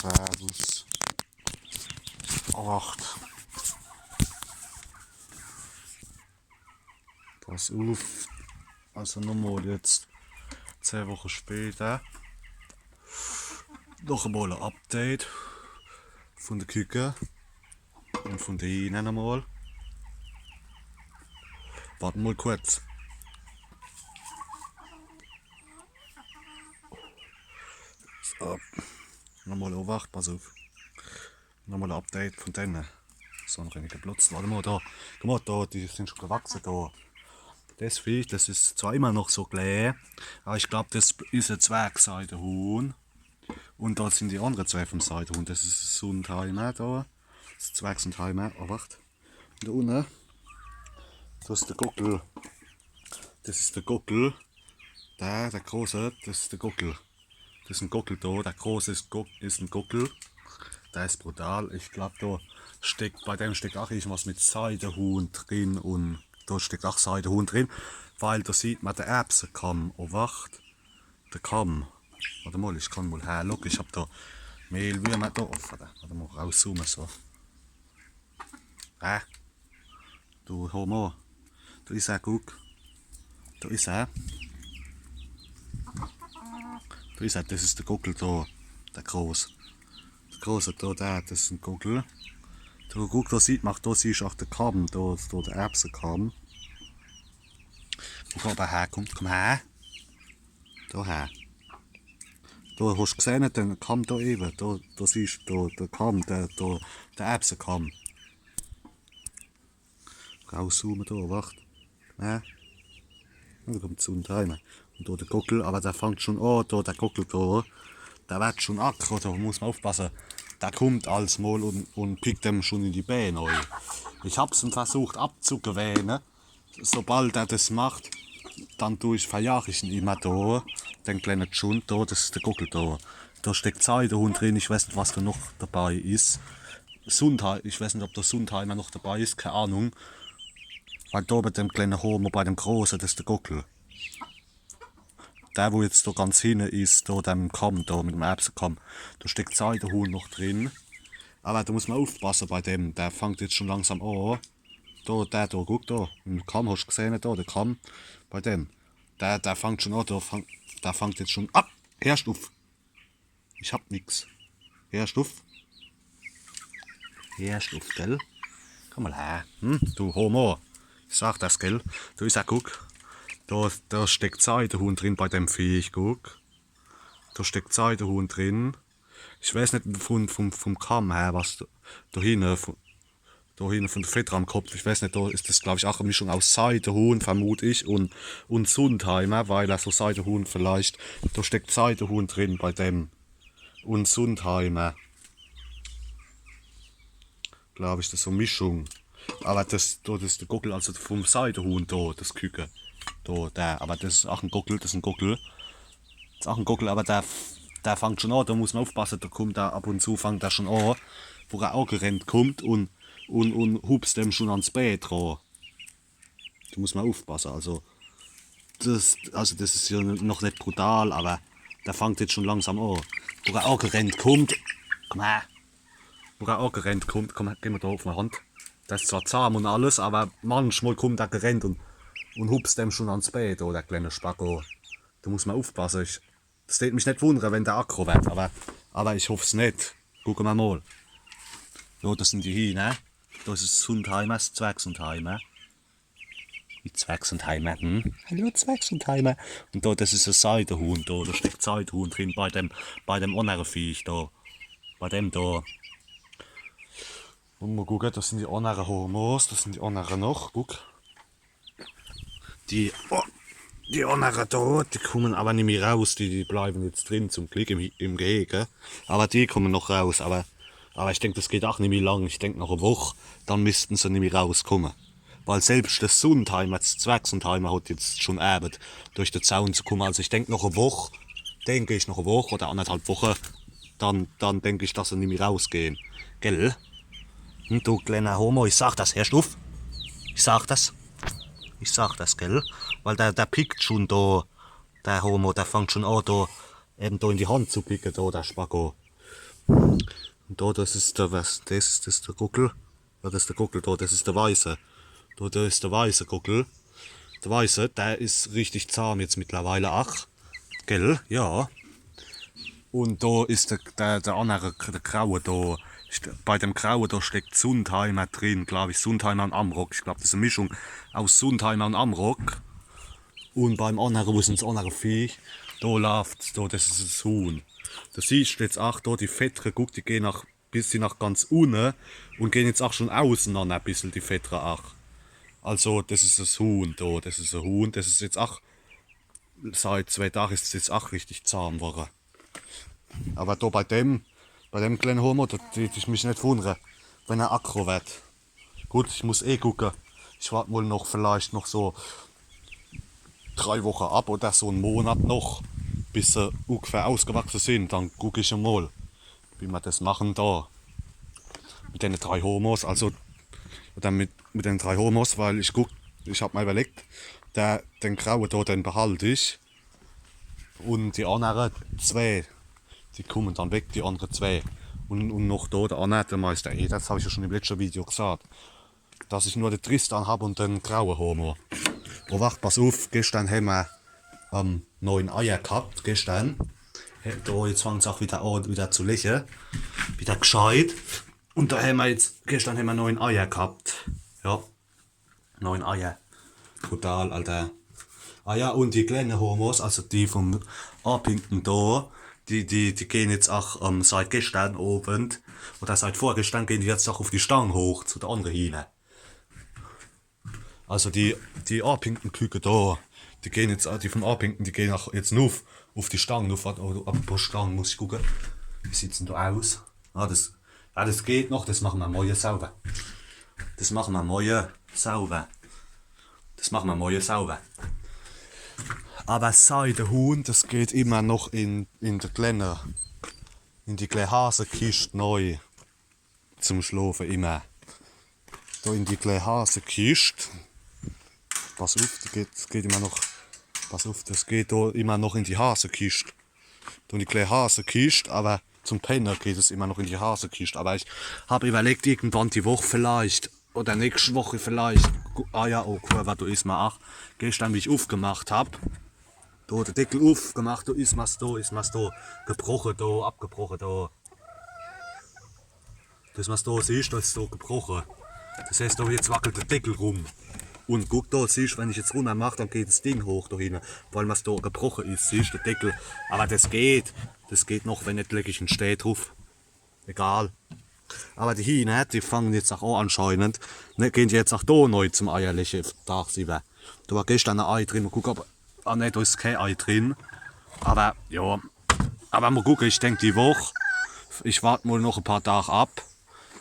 Servus. 8. Pass auf. Also nochmal jetzt 10 Wochen später. Noch einmal ein Update von der Küche und von denen einmal. Warten mal kurz. So. Nochmal aufwacht, pass auf. Nochmal ein Update von denen. So, noch einige Platz. Warte mal, da. Guck mal, da, die sind schon gewachsen da. Das Viech, das ist zwar immer noch so klein, aber ich glaube, das ist ein Zwergseidenhuhn. Und da sind die anderen zwei vom Seidenhuhn. Das ist ein Sundheimer da. Das ist Zwergsundheimer. Oh, wacht. Und da unten, das ist der Gockel. Das ist der Gockel. Der große, das ist der Gockel. Das ist ein Gockel da. Der große ist ein Gockel. Der ist brutal. Ich glaube, da steckt, bei dem steckt auch irgendwas mit Seidenhuhn drin. Und da steckt auch Seidenhuhn drin. Weil da sieht man den Erbsenkamm. Oh, wacht. Der Kamm. Warte mal, ich kann mal herschauen. Ich habe da Mehlwürmer da offen. Warte mal, rauszoomen so. Du, hör mal. Da ist er, guck. Da ist er. Da ist er, das ist der Gockel da. Der Groß. Der Große da, das ist ein Gockel. Da, guck, da sieht man, da siehst du auch den Kamm, da der Erbsenkamm. Guck, ob er herkommt. Komm her. Da her. Da hast du gesehen, den Kamm da eben. Da siehst du den Kamm, der Erbsenkamm. Rauszoomen da, wacht. Ja. Da kommt zu und heim. Und da der Gockel, aber der fängt schon an, da der Gockel da. Der wird schon acker, da muss man aufpassen. Der kommt als mal und pickt dem schon in die Beine rein. Ich hab's ihm versucht abzugewöhnen. Sobald er das macht, dann verjage ich ihn immer da. Den kleinen Schund da, das ist der Gockel da. Da steckt Seidenhuhn drin, ich weiß nicht, was da noch dabei ist. Ich weiß nicht, ob der Sundheimer noch dabei ist, keine Ahnung. Weil da bei dem kleinen Homo, bei dem Großen, das ist der Gockel. Der, wo jetzt da ganz hinten ist, da dem Kamm, da mit dem Erbsenkamm, da steckt Seidenhuhn noch drin. Aber da muss man aufpassen bei dem, der fängt jetzt schon langsam an. Da, guck da, im Kamm hast du gesehen, da, der Kamm, bei dem. Der fängt schon an, der fängt jetzt schon ab. Hörst auf. Ich hab nix. Hörst auf. Hörst auf, gell? Komm mal her. Du Homo. Ich sag das, gell? Du ist auch, guck. Da steckt Seidenhuhn drin bei dem Viech, guck. Da steckt Seidenhuhn drin. Ich weiß nicht vom Kamm her, was da hinten von der Feder am Kopf, ich weiß nicht, da ist das, glaube ich, auch eine Mischung aus Seidenhuhn, vermute ich, und Sundheimer, weil er so Seidenhuhn vielleicht, da steckt Seidenhuhn drin bei dem. Und Sundheimer. Glaube ich, das ist so eine Mischung. Aber das ist der Gockel, also vom Seidenhuhn da, das Küken. Aber das ist auch ein Gockel, das ist ein Gockel. Das ist auch ein Gockel, aber der fängt schon an, da muss man aufpassen, da kommt er ab und zu, fängt er schon an, wo er auch gerannt kommt und hupst dem schon ans Bett dran. Da muss man aufpassen, also das ist ja noch nicht brutal, aber der fängt jetzt schon langsam an. Wo er auch gerannt kommt, komm her. Wo er auch gerannt kommt, komm, geh mal da auf meine Hand. Das ist zwar zahm und alles, aber manchmal kommt er gerannt und hupst dem schon ans Bett, oh, der kleine Spacko. Da muss man aufpassen. Das würde mich nicht wundern, wenn der aggro wird, aber ich hoffe es nicht. Gucken wir mal. Ja, das sind die hier, ne? Das ist Sundheimer, das Zwergsundheimer. Die Zwergsundheimer, Hallo Zwergsundheimer. Und da, das ist ein Seidenhuhn, da steckt Seidenhuhn drin bei dem anderen Viech, da. Bei dem da. Und mal gucken, das sind die anderen Homos, das sind die anderen noch, guck. Die anderen da, die kommen aber nicht mehr raus, die bleiben jetzt drin, zum Glück im Gehege. Aber die kommen noch raus, aber ich denke, das geht auch nicht mehr lang. Ich denke, nach einer Woche, dann müssten sie nicht mehr rauskommen. Weil selbst das Sundheimer, das Zwergsundheimer hat jetzt schon erbt, durch den Zaun zu kommen. Also ich denke, nach einer Woche oder 1,5 Wochen, dann denke ich, dass sie nicht mehr rausgehen. Gell? Und du kleiner Homo, ich sag das, hörst du auf? Ich sag das, gell? Weil der pickt schon da, der Homo, der fängt schon an, da, eben da in die Hand zu picken, da, der Spacko. Und da, das ist der was, das ist der Gockel. Ja, das ist der Gockel da, das ist der Weiße. Da, da ist der weiße Gockel. Der Weiße, der ist richtig zahm jetzt mittlerweile, ach. Gell? Ja. Und da ist der andere, der Graue da. Bei dem Grauen da steckt Sundheimer drin, glaube ich. Sundheimer und Amrock. Ich glaube, das ist eine Mischung aus Sundheimer und Amrock. Und beim anderen, wo ist das andere Viech? Da läuft da, das ist das Huhn. Da siehst du jetzt auch da die Fettere, guck, die gehen nach, bis sie nach ganz unten und gehen jetzt auch schon außen an ein bisschen, die Fettere auch. Also, das ist das Huhn da, das ist ein Huhn, das ist jetzt auch, seit 2 Tagen ist es jetzt auch richtig zahm geworden. Aber da bei dem kleinen Homo, da würde ich mich nicht wundern, wenn er aggro wird. Gut, ich muss eh gucken. Ich warte wohl noch vielleicht noch so 3 Wochen ab oder so einen Monat noch, bis sie ungefähr ausgewachsen sind. Dann gucke ich mal, wie wir das machen da. Mit den 3 Homos, also oder mit den 3 Homos, weil ich guck, ich habe mir überlegt, den Grauen da, den behalte ich. Und die anderen 2, die kommen dann weg, die anderen 2. Und noch da der andere, der Meister E, das habe ich ja schon im letzten Video gesagt. Dass ich nur den Tristan habe und den grauen Homo. Oh, wacht, pass auf, gestern haben wir 9 Eier gehabt, gestern. Da, jetzt fängt es auch wieder an, wieder zu lächeln. Wieder gescheit. Und da haben wir jetzt, gestern haben wir 9 Eier gehabt. Ja, 9 Eier. Brutal, Alter. Ah ja, und die kleinen Homos, also die vom Abhinten da, die gehen jetzt auch seit gestern Abend, oder seit vorgestern gehen die jetzt auch auf die Stange hoch, zu der anderen hin. Also die abhinken Küken da, die gehen jetzt, die vom Abhinken, die gehen auch jetzt nur auf die Stange, auf ein paar Stangen muss ich gucken. Wie sieht's denn da aus? Das geht noch, das machen wir morgen sauber. Das machen wir morgen sauber. Aber Seidenhuhn, das geht immer noch in die kleine Hasenkiste neu zum Schlafen immer. Da in die kleine Hasenkiste. Pass auf, das geht immer noch. Pass auf, das geht da immer noch in die Hasenkiste. Da in die kleine Hasenkiste, aber zum Penner geht es immer noch in die Hasenkiste. Aber ich habe überlegt, irgendwann die Woche vielleicht oder nächste Woche vielleicht. Ah ja, oh cool, was da ist mal auch. Gestern, wie ich aufgemacht habe. Da der Deckel aufgemacht, da ist was da, gebrochen da, abgebrochen da. Das was da siehst, das ist da gebrochen. Das heißt, da jetzt wackelt der Deckel rum. Und guck da, siehst, wenn ich jetzt runter mache, dann geht das Ding hoch da hinten, weil was da gebrochen ist, siehst der Deckel. Aber das geht noch, wenn nicht lege ich einen Steh drauf. Egal. Aber die Hähne, die fangen jetzt auch an anscheinend, ne, gehen die jetzt auch da neu zum Eierlegen, Tag 7. Da war gestern ein Ei drin, mal gucken, ob, ne, da ist kein Ei drin. Aber, ja, aber mal gucken, ich denke die Woche, ich warte mal noch ein paar Tage ab,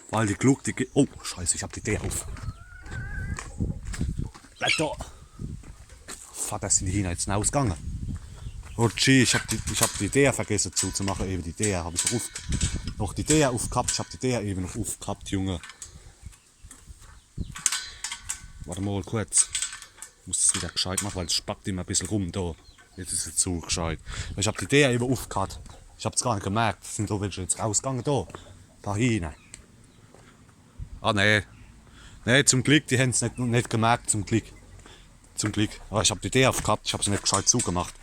weil die Gluck, die oh, scheiße, ich hab die Tür auf. Bleib da. Vater, sind die Hähne jetzt rausgegangen. Oh gee, ich hab die Tür vergessen zuzumachen, eben die Tür habe ich noch die Tür aufgehabt, ich hab die Tür eben noch aufgehabt, Junge. Warte mal kurz. Ich muss das wieder gescheit machen, weil es spackt immer ein bisschen rum da. Jetzt ist es zu gescheit. Ich hab die Tür eben aufgehabt. Ich hab's gar nicht gemerkt. Sind da welche jetzt rausgegangen da? Ein paar Hähne. Ah ne. Ne, zum Glück, die haben es nicht gemerkt, zum Glück. Aber ich hab die Tür aufgehabt, ich hab sie nicht gescheit zugemacht.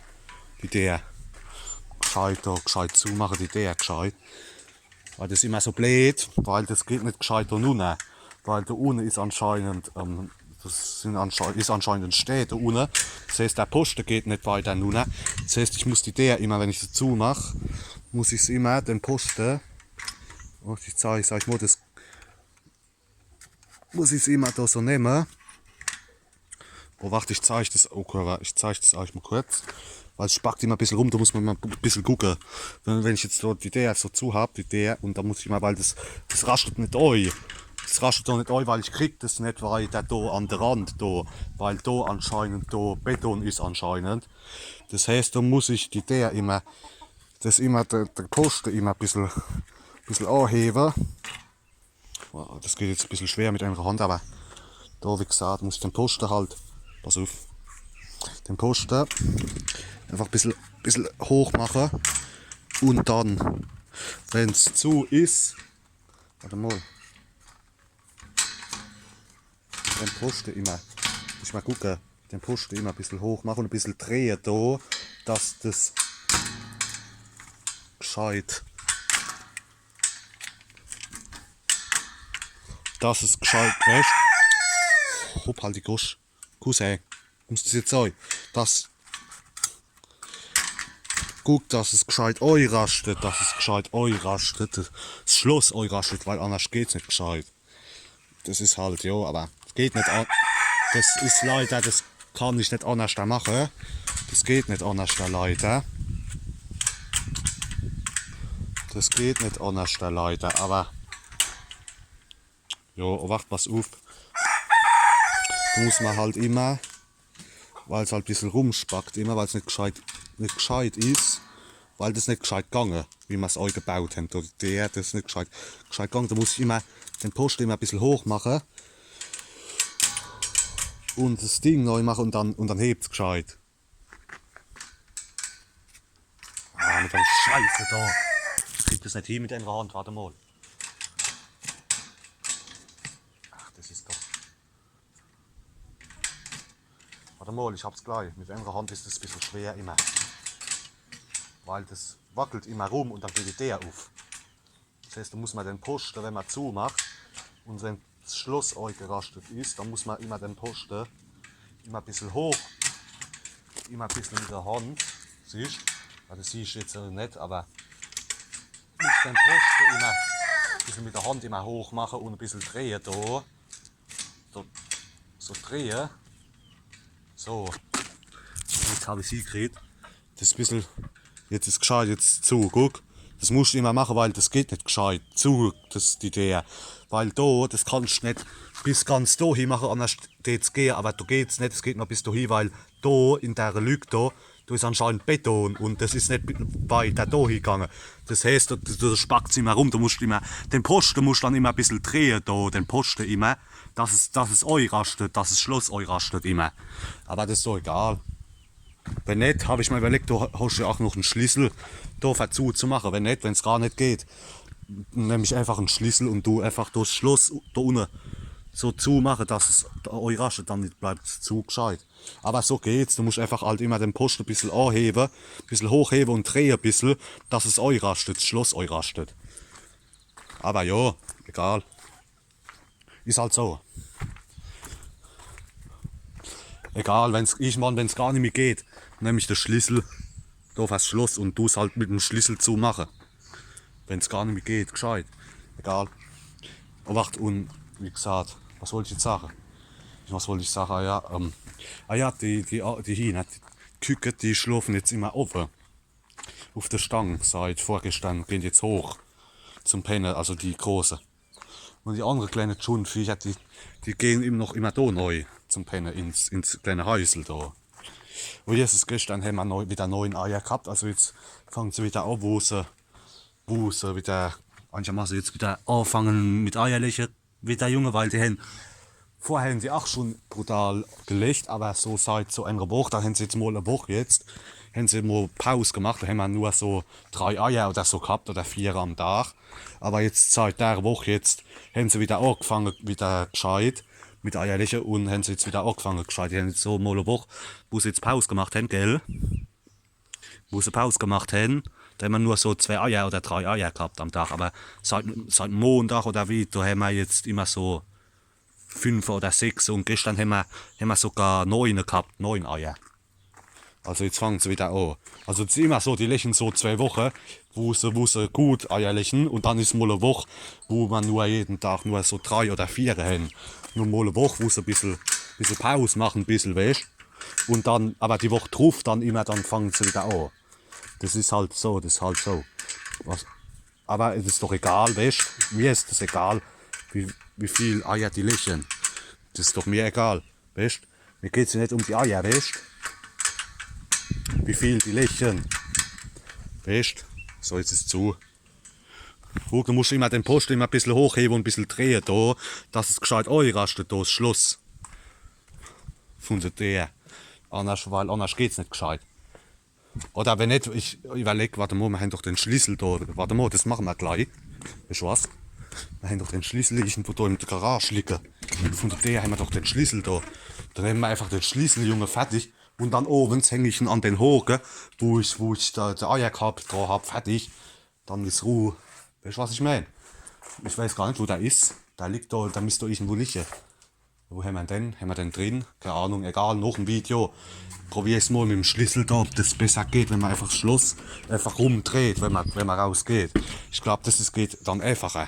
Die Tür. Gescheit zumachen, die Tür gescheit. Weil das ist immer so blöd, weil das geht nicht gescheit da unten. Weil da unten ist anscheinend, ist anscheinend ein Steh da unten. Das heißt, der Posten geht nicht weiter unten. Das heißt, ich muss die Tür immer, wenn ich sie zumache, muss ich immer den Posten, ich zeige mal, das muss ich es immer da so nehmen. Oh, warte, ich zeige das euch mal kurz. Weil es spackt immer ein bisschen rum, da muss man mal ein bisschen gucken. Wenn ich jetzt die Tür so zu habe, und da muss ich mal, weil das raschelt nicht euch. Das raschelt doch nicht euch, weil ich krieg das nicht weiter da an der Rand, da, weil da anscheinend da Beton ist anscheinend. Das heißt, da muss ich die Tür immer, der Posten immer ein bisschen anheben. Das geht jetzt ein bisschen schwer mit einer Hand, aber da, wie gesagt, muss ich den Posten halt, pass auf, den Posten einfach ein bisschen hoch machen und dann wenn es zu ist, warte mal, den Posten immer, ich mal gucken, den Posten immer ein bisschen hoch machen und ein bisschen drehen da, dass das gescheit, dass es gescheit wäscht. Hopp, halt die Gosch. Cousin, muss das jetzt sein? Das. Guck, dass es gescheit rastet, dass es gescheit rastet. Das Schloss rastet, weil anders geht's nicht gescheit. Das ist halt, ja, aber es geht nicht an. Das ist leider, das kann ich nicht anders machen. Das geht nicht anders, leider. Das geht nicht anders, leider, aber. Ja, wacht was auf. Da muss man halt immer, weil es halt ein bisschen rumspackt, immer weil es nicht gescheit ist, weil das nicht gescheit gegangen, wie wir es euch gebaut haben. Oder das ist nicht gescheit gegangen. Da muss ich immer den Posten immer ein bisschen hoch machen und das Ding neu machen und dann hebt es gescheit. Ah, mit der Scheiße da. Ich krieg das nicht hin mit einer Hand, warte mal. Ach, das ist doch. Warte mal, ich hab's gleich. Mit einer Hand ist das ein bisschen schwer immer. Weil das wackelt immer rum und dann geht der auf. Das heißt, da muss man den Posten, wenn man zumacht und wenn das Schloss gerastet ist, dann muss man immer den Posten immer ein bisschen hoch, immer ein bisschen mit der Hand, siehst du? Das siehst du jetzt nicht, aber ich muss den Posten immer ein bisschen mit der Hand immer hoch machen und ein bisschen drehen da. So drehen. So, jetzt habe ich sie gekriegt. Das ist ein bisschen, jetzt ist gescheit, jetzt zu, guck. Das musst du immer machen, weil das geht nicht gescheit. Zu, das ist die Idee. Weil da, das kannst du nicht bis ganz da hin machen, anders geht's gehen, aber da geht's nicht, es geht noch bis da hin, weil da in der Lücke da ist anscheinend Beton und das ist nicht weiter da hingegangen. Das heisst, da spackt es immer rum, da musst du immer, den Posten musst du dann immer ein bisschen drehen, da, den Posten immer, dass es euch rastet, dass das Schloss euch rastet immer. Aber das ist doch egal. Wenn nicht, habe ich mir überlegt, da hast du auch noch einen Schlüssel da dazu zu machen. Wenn nicht, wenn es gar nicht geht, nehme ich einfach einen Schlüssel und du einfach das Schloss da unten so zumachen, dass es euch rastet, dann bleibt es zu gescheit. Aber so geht's, du musst einfach halt immer den Posten ein bisschen anheben, ein bisschen hochheben und drehen ein bisschen, dass es euch rastet, das Schloss euch rastet. Aber ja, egal. Ist halt so. Egal, wenn es gar nicht mehr geht, nehme ich den Schlüssel da auf das Schloss und du es halt mit dem Schlüssel zumachen. Wenn es gar nicht mehr geht, gescheit. Egal. Und wacht, und wie gesagt, was wollte ich jetzt sagen? Was wollte ich sagen? Ja, die Küken, die schlafen jetzt immer oben. Auf der Stange, seit vorgestern, gehen jetzt hoch zum Pennen, also die große. Und die anderen kleinen Schundviecher, die gehen immer da neu zum Pennen ins kleine Häusel da. Und jetzt gestern haben wir wieder 9 Eier gehabt, also jetzt fangen sie wieder an, wo sie wieder, manchmal jetzt wieder anfangen mit Eierlegen, wieder Junge, weil die haben, vorher haben sie auch schon brutal gelegt, aber so seit so einer Woche, da haben sie jetzt mal eine Woche jetzt, haben sie mal Pause gemacht, da haben wir nur so 3 Eier oder so gehabt oder 4 am Tag. Aber jetzt seit der Woche jetzt haben sie wieder angefangen, wieder gescheit mit Eierlegen und haben sie jetzt wieder angefangen gescheit. Die haben jetzt so mal eine Woche, wo sie jetzt Pause gemacht haben, gell? Wo sie Pause gemacht haben, da haben wir nur so 2 Eier oder 3 Eier gehabt am Tag. Aber seit Montag oder wie, da haben wir jetzt immer so 5 oder 6 und gestern haben wir sogar 9 gehabt, 9 Eier. Also jetzt fangen sie wieder an. Also es ist immer so, die legen so 2 Wochen, wo sie gut Eier legen und dann ist mal eine Woche, wo man nur jeden Tag nur so 3 oder 4 haben. Nur mal eine Woche, wo sie ein bisschen Pause machen, ein bisschen weißt. Und dann, aber die Woche drauf dann fangen sie wieder an. Das ist halt so, Aber es ist doch egal, weißt, mir ist das egal, wie viel Eier die legen. Das ist doch mir egal, weißt. Mir geht es nicht um die Eier, weißt. Wie viel die legen. Weißt? So, jetzt ist es zu. Guck, du musst immer den Posten immer ein bisschen hochheben und ein bisschen drehen, da, dass es gescheit rastet, da das Schloss. Von der Tür. Weil anders geht es nicht gescheit. Oder wenn nicht, ich überlege, warte mal, wir haben doch den Schlüssel da. Warte mal, das machen wir gleich. Weißt du was? Wir haben doch den Schlüssel irgendwo da in der Garage liegen. Von der haben wir doch den Schlüssel da. Dann nehmen wir einfach den Schlüssel, Junge, fertig. Und dann oben hänge ich ihn an den Haken, wo ich da den Eierkabel dran habe, fertig. Dann ist Ruhe. Weißt du, was ich meine? Ich weiß gar nicht, wo der ist. Der liegt da, da müsste irgendwo liegen. Wo haben wir den? Haben wir den drin? Keine Ahnung, egal, noch ein Video. Probier es mal mit dem Schlüssel da, ob das besser geht, wenn man einfach das Schloss einfach rumdreht, wenn man rausgeht. Ich glaube, das geht dann einfacher.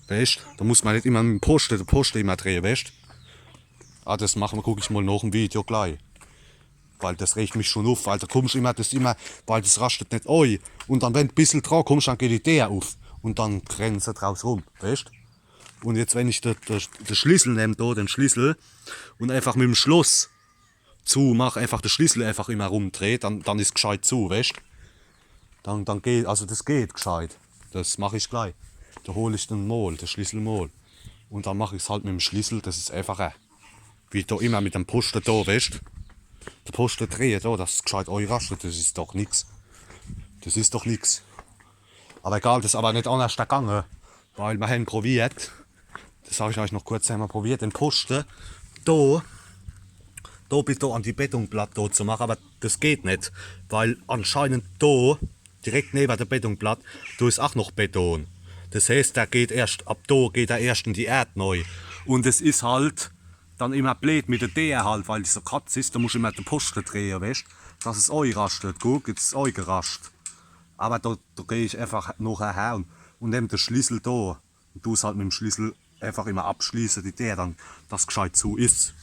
Weißt? Da muss man nicht immer mit dem Posten immer drehen, weißt? Ah, das machen wir, gucke ich mal nach dem Video gleich. Weil das regt mich schon auf, weil da kommst immer, weil das rastet nicht ein. Und dann, wenn du ein bisschen dran kommst, dann geht die der auf. Und dann rennen sie draus rum, weißt? Und jetzt, wenn ich den Schlüssel nehme, da, den Schlüssel, und einfach mit dem Schloss zumache, einfach den Schlüssel einfach immer rumdreht, dann ist gescheit zu, weißt? Dann geht, also das geht gescheit. Das mache ich gleich. Da hole ich den Schlüssel mal. Und dann mache ich es halt mit dem Schlüssel, das ist einfacher. Wie da immer mit dem Posten da, weißt? Der Posten dreht da, das ist gescheit rastet, das ist doch nix. Das ist doch nix. Aber egal, das ist aber nicht anders gegangen. Weil wir haben probiert, das sage ich euch noch kurz, haben wir probiert, den Posten da bitte an die Betonplatte zu machen, aber das geht nicht, weil anscheinend da, direkt neben der Betonplatte, da ist auch noch Beton. Das heißt, der geht erst, ab da geht er erst in die Erde neu. Und es ist halt dann immer blöd mit der DR halt, weil dieser Katz ist, da muss ich immer den Posten drehen, weißt, dass es euch rastet. Guck, jetzt ist euch gerastet. Aber da gehe ich einfach nachher her und nehme den Schlüssel da und tu es halt mit dem Schlüssel einfach immer abschließen, die der dann das gescheit zu ist.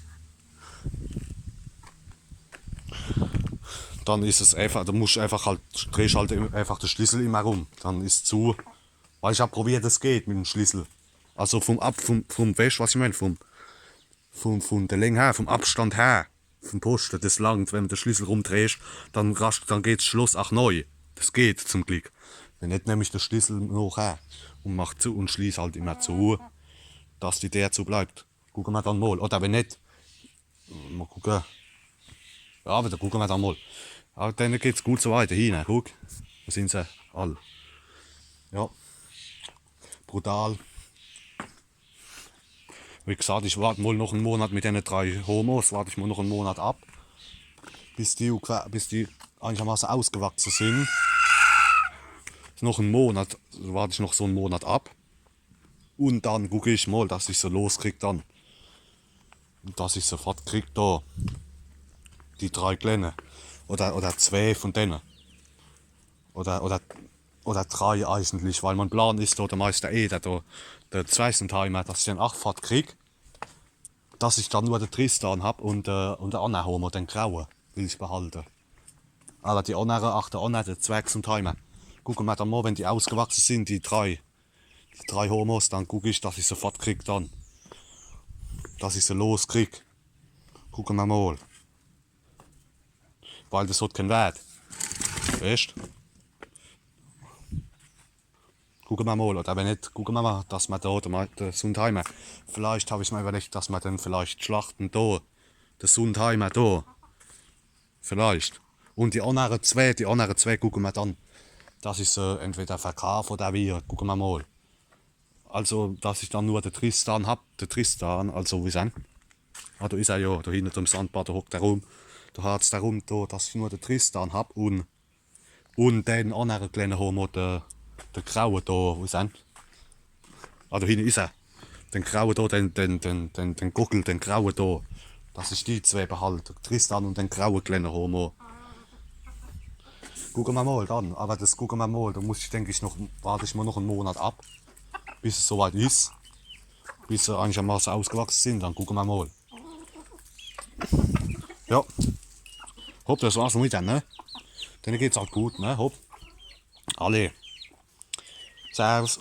Dann ist es einfach, da musst du einfach halt, drehst halt einfach den Schlüssel immer rum, dann ist es zu. Weil ich habe probiert, es geht mit dem Schlüssel. Also vom weißt, was ich meine, von der Länge her, vom Abstand her, vom Posten, das langt, wenn du den Schlüssel rumdrehst, dann geht das Schloss auch neu. Das geht zum Glück. Wenn nicht, nehme ich den Schlüssel noch her und mach zu und schließe halt immer zu, dass die der zu bleibt. Gucken wir dann mal. Oder wenn nicht, mal gucken. Ja, aber dann gucken wir dann mal. Aber dann geht es gut so weiter hin. Guck, da sind sie alle. Ja, brutal. Wie gesagt, ich warte mal noch einen Monat mit den 3 Homos, warte ich mal noch einen Monat ab, bis die einigermaßen ausgewachsen sind. Noch einen Monat, warte ich noch so einen Monat ab. Und dann gucke ich mal, dass ich sie loskriege dann. Und dass ich sofort kriege da die 3 Kleine. Oder 2 von denen. Oder 3 eigentlich, weil mein Plan ist da der Meister der Zweisenteimer, dass ich den 8 fort kriege. Dass ich dann nur den Tristan habe und der andere Homo, den Grauen, will ich behalten. Aber die anderen 8, der andere, der Zweisenteimer. Gucken wir dann mal, wenn die ausgewachsen sind, die 3 Homos, dann gucke ich, dass ich sofort kriege dann. Dass ich sie loskriege. Gucken wir mal. Weil das hat keinen Wert. Weißt du? Gucken wir mal. Oder wenn nicht, gucken wir mal, dass wir da den Sundheimer. Vielleicht habe ich mir überlegt, dass wir dann vielleicht schlachten da. Den Sundheimer da. Vielleicht. Und die anderen zwei gucken wir dann, dass ich sie entweder verkaufe oder wie. Gucken wir mal. Also, dass ich dann nur den Tristan habe. Den Tristan, also wie sein? Ah, da ist er ja, da hinten am Sandbad, da hockt er rum. Da hat es darum, dass ich nur den Tristan habe und den anderen kleinen Homo, den Grauen da, wo ist er? Ah, da hinten ist er. Den Grauen da, den Gockel, den Grauen da. Dass ich die 2 behalte. Tristan und den grauen kleinen Homo. Gucken wir mal dann, aber das gucken wir mal. Da muss ich, denke ich, warte ich mal noch einen Monat ab, bis es soweit ist. Bis sie einigermaßen ausgewachsen sind, dann gucken wir mal. Ja. Hopp, das war's mit dann, ne? Denen geht's auch gut, ne? Hopp. Alle. Servus.